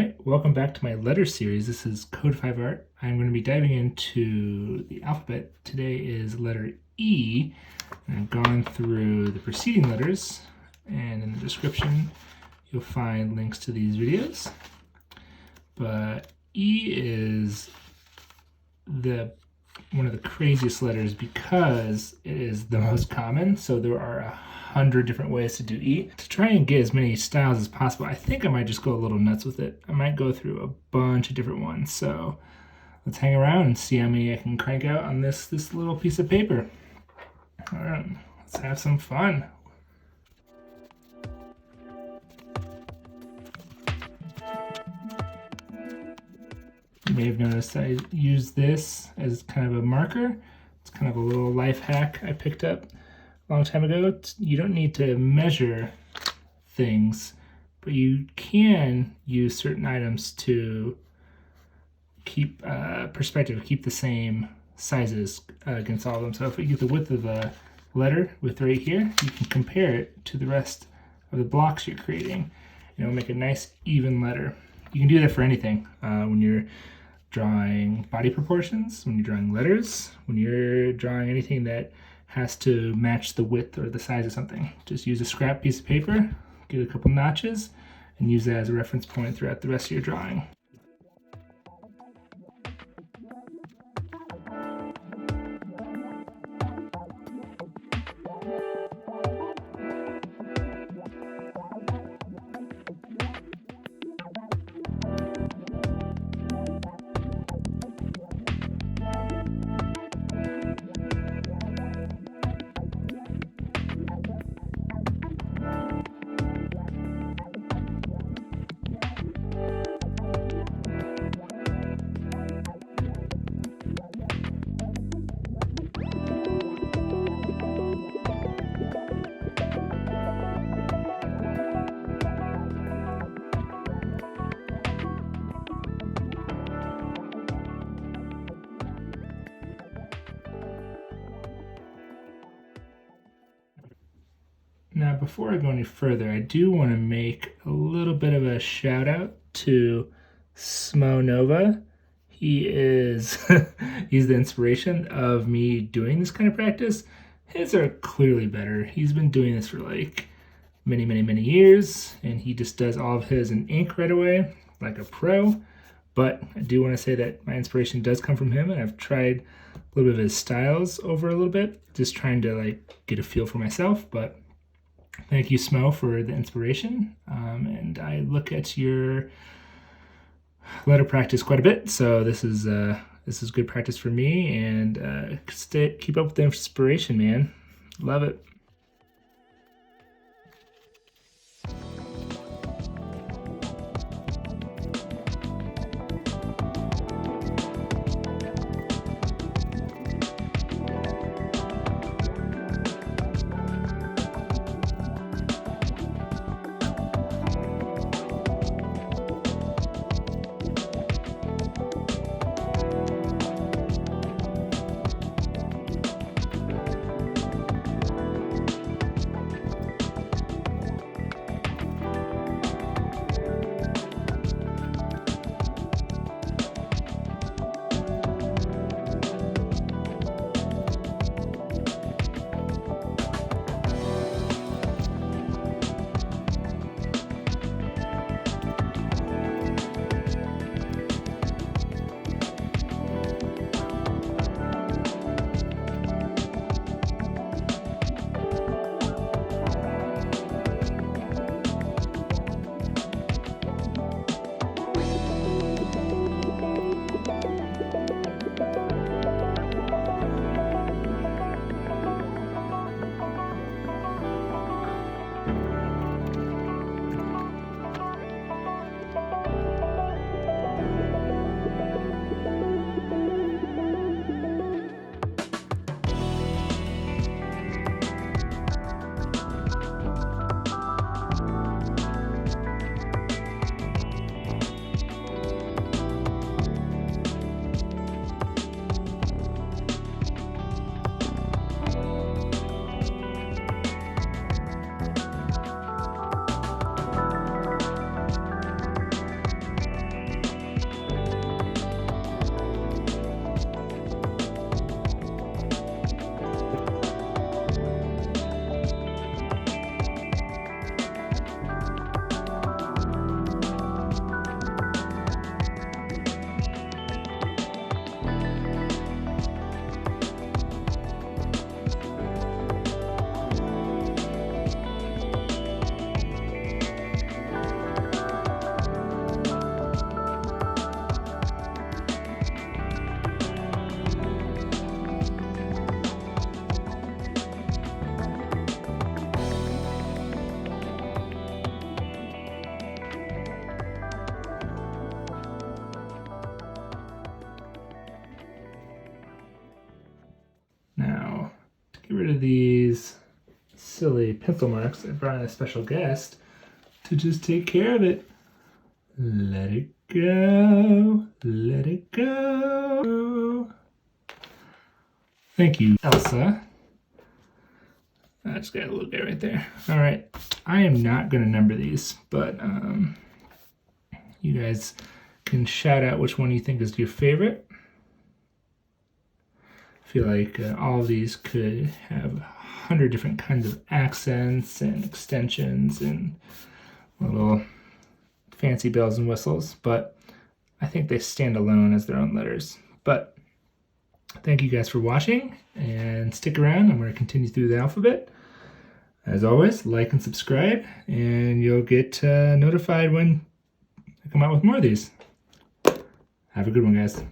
Alright, welcome back to my letter series. This is Code 5 Art. I'm going to be diving into the alphabet. Today is letter E, and I've gone through the preceding letters, and in the description you'll find links to these videos. But E is one of the craziest letters because it is the most common, so there are 100 different ways to do E. To try and get as many styles as possible, I think I might just go a little nuts with it. I might go through a bunch of different ones, so let's hang around and see how many I can crank out on this little piece of paper. All right, let's have some fun. You may have noticed I use this as kind of a marker. It's kind of a little life hack I picked up a long time ago. You don't need to measure things, but you can use certain items to keep perspective, keep the same sizes against all of them. So if you get the width of a letter with right here, you can compare it to the rest of the blocks you're creating, and it'll make a nice even letter. You can do that for anything. When you're drawing body proportions, when you're drawing letters, when you're drawing anything that has to match the width or the size of something. Just use a scrap piece of paper, get a couple notches, and use that as a reference point throughout the rest of your drawing. Now, before I go any further, I do want to make a little bit of a shout out to Smo Nova. He is he's the inspiration of me doing this kind of practice. His are clearly better. He's been doing this for like many years, and he just does all of his in ink right away, like a pro. But I do want to say that my inspiration does come from him, and I've tried a little bit of his styles over a little bit, just trying to like get a feel for myself. But thank you, Smo, for the inspiration. And I look at your letter practice quite a bit, so this is good practice for me. And keep up with the inspiration, man. Love it. rid of these silly pencil marks. I brought in a special guest to just take care of it. Let it go. Let it go. Thank you, Elsa. I just got a little bit right there. All right, I am not going to number these, but you guys can shout out which one you think is your favorite. I feel like all of these could have 100 different kinds of accents and extensions and little fancy bells and whistles, but I think they stand alone as their own letters. But thank you guys for watching, and stick around. I'm going to continue through the alphabet. As always, like and subscribe, and you'll get notified when I come out with more of these. Have a good one, guys.